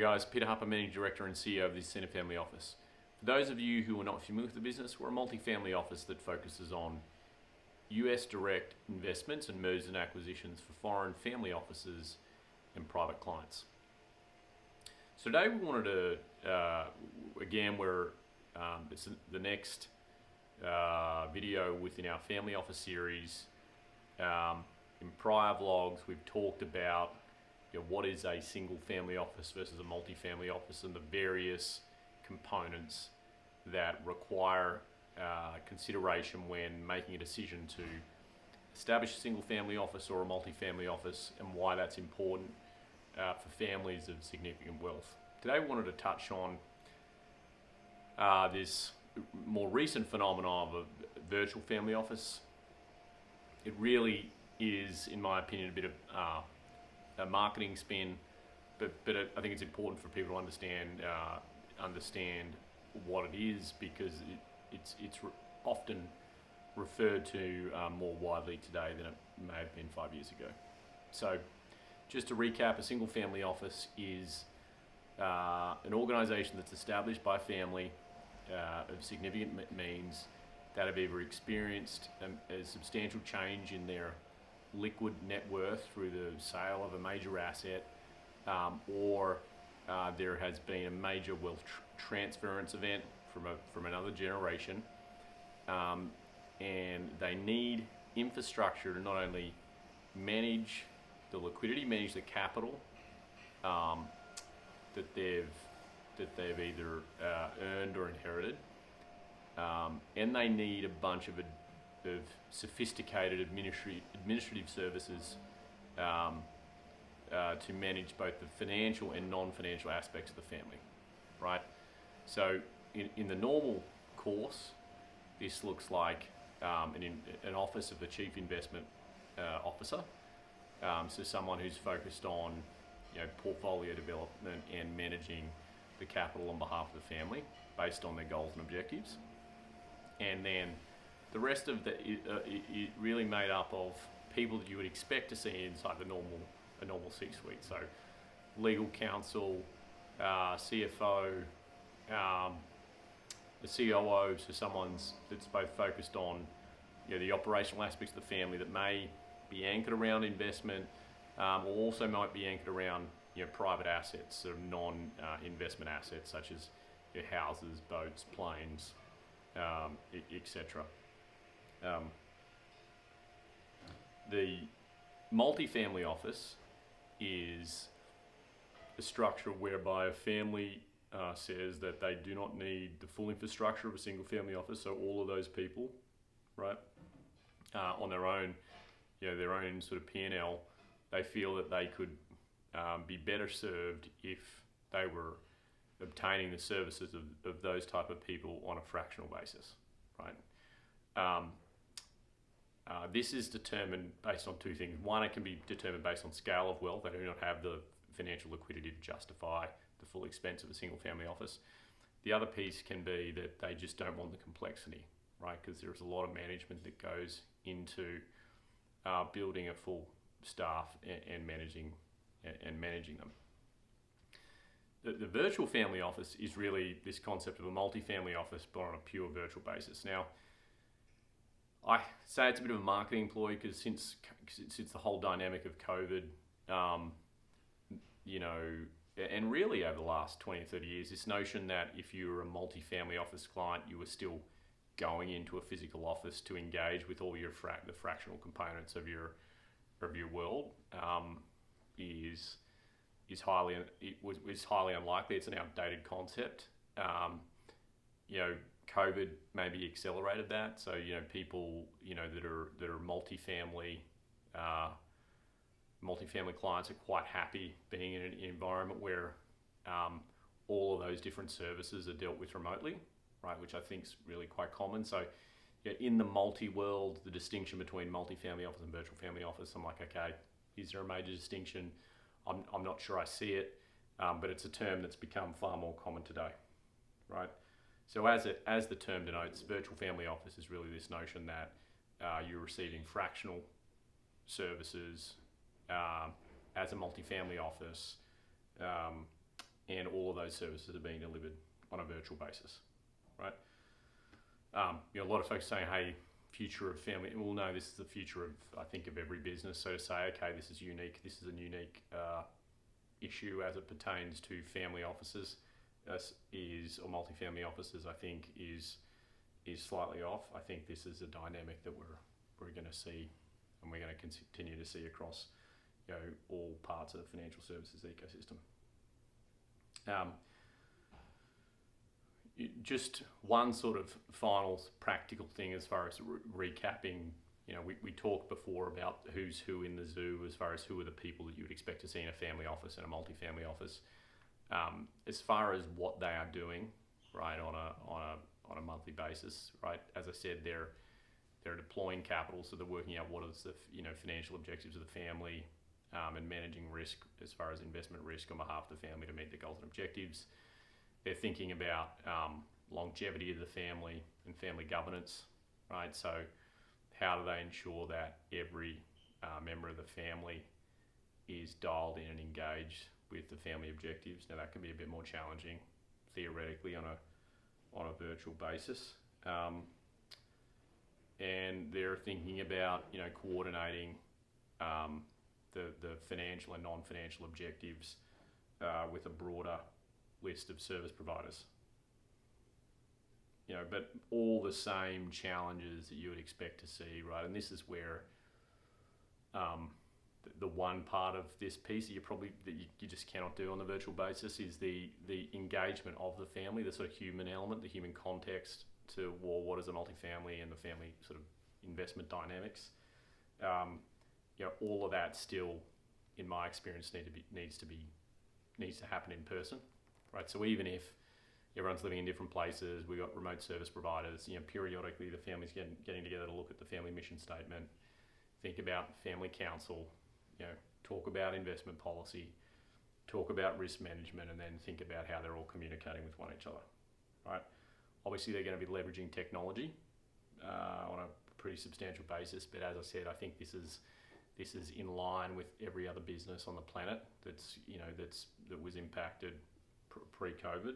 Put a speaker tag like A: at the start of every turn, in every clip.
A: Guys, Peter Harper, Managing Director and CEO of the Ascendant Family Office. For those of you who are not familiar with the business, we're a multi-family office that focuses on US direct investments and mergers and acquisitions for foreign family offices and private clients. So today we wanted to, it's the next video within our family office series. In prior vlogs, we've talked about what is a single family office versus a multi-family office and the various components that require consideration when making a decision to establish a single family office or a multi-family office, and why that's important for families of significant wealth. Today we wanted to touch on this more recent phenomenon of a virtual family office. It really is, in my opinion, a bit of a marketing spin, but I think it's important for people to understand what it is, because it's often referred to more widely today than it may have been 5 years ago. So just to recap, a single family office is an organisation that's established by a family of significant means that have either experienced a substantial change in their liquid net worth through the sale of a major asset, or there has been a major wealth transference event from another generation, and they need infrastructure to not only manage the liquidity, manage the capital that they've either earned or inherited, and they need a bunch of sophisticated administrative services to manage both the financial and non-financial aspects of the family, right? So in the normal course, this looks like an office of the Chief Investment Officer, so someone who's focused on portfolio development and managing the capital on behalf of the family based on their goals and objectives. And then the rest of it really made up of people that you would expect to see inside a normal C-suite. So legal counsel, CFO, the COO, so someone that's both focused on the operational aspects of the family that may be anchored around investment, or also might be anchored around private assets, sort of non-investment assets such as your houses, boats, planes, etc. The multi-family office is a structure whereby a family says that they do not need the full infrastructure of a single family office, so all of those people, right, on their own, their own sort of P&L, they feel that they could be better served if they were obtaining the services of those type of people on a fractional basis, right? This is determined based on two things. One, it can be determined based on scale of wealth. They do not have the financial liquidity to justify the full expense of a single family office. The other piece can be that they just don't want the complexity, right? Because there's a lot of management that goes into building a full staff and managing them. The virtual family office is really this concept of a multi-family office, but on a pure virtual basis. Now, I say it's a bit of a marketing ploy because since the whole dynamic of COVID, and really over the last 20 or 30 years, this notion that if you were a multi-family office client, you were still going into a physical office to engage with all your the fractional components of your world is highly unlikely. It's an outdated concept. COVID maybe accelerated that. So people that are multi-family clients are quite happy being in an environment where all of those different services are dealt with remotely, right? Which I think is really quite common. So in the multi-world, the distinction between multi-family office and virtual family office, I'm like, okay, is there a major distinction? I'm not sure I see it, but it's a term that's become far more common today, right? So as the term denotes, virtual family office is really this notion that you're receiving fractional services as a multi-family office, and all of those services are being delivered on a virtual basis, right? A lot of folks saying, hey, future of family. Well, no, this is the future of, I think, of every business. So to say, okay, this is unique, this is a unique issue as it pertains to family offices, or multifamily offices, I think is slightly off. I think this is a dynamic that we're going to see, and we're going to continue to see across, all parts of the financial services ecosystem. Just one sort of final practical thing as far as recapping. We talked before about who's who in the zoo as far as who are the people that you would expect to see in a family office and a multifamily office. As far as what they are doing, right, on a monthly basis, right? As I said, they're deploying capital, so they're working out what is the financial objectives of the family, and managing risk as far as investment risk on behalf of the family to meet the goals and objectives. They're thinking about longevity of the family and family governance, right? So how do they ensure that every member of the family is dialed in and engaged with the family objectives? Now that can be a bit more challenging theoretically on a virtual basis. And they're thinking about coordinating the financial and non-financial objectives with a broader list of service providers. But all the same challenges that you would expect to see, right? And this is where the one part of this piece that you just cannot do on the virtual basis is the engagement of the family, the sort of human element, the human context to what is a multifamily and the family sort of investment dynamics. All of that still, in my experience, needs to happen in person, right? So even if everyone's living in different places, we've got remote service providers, periodically the family's getting together to look at the family mission statement, think about family council, talk about investment policy, talk about risk management, and then think about how they're all communicating with one another, right? Obviously, they're going to be leveraging technology on a pretty substantial basis, but as I said, I think this is in line with every other business on the planet that was impacted pre-COVID,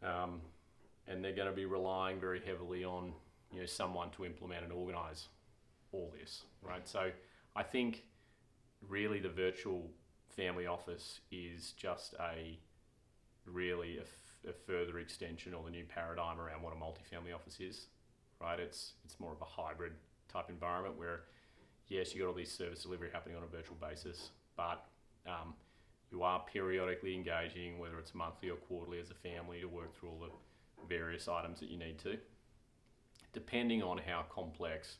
A: and they're going to be relying very heavily on someone to implement and organise all this, right? So I think really the virtual family office is just a further extension or the new paradigm around what a multifamily office is, right? It's more of a hybrid type environment where, yes, you got all these service delivery happening on a virtual basis, but you are periodically engaging, whether it's monthly or quarterly as a family, to work through all the various items that you need to, depending on how complex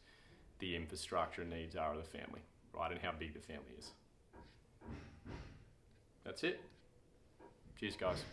A: the infrastructure needs are of the family, right, and how big the family is. That's it. Cheers, guys.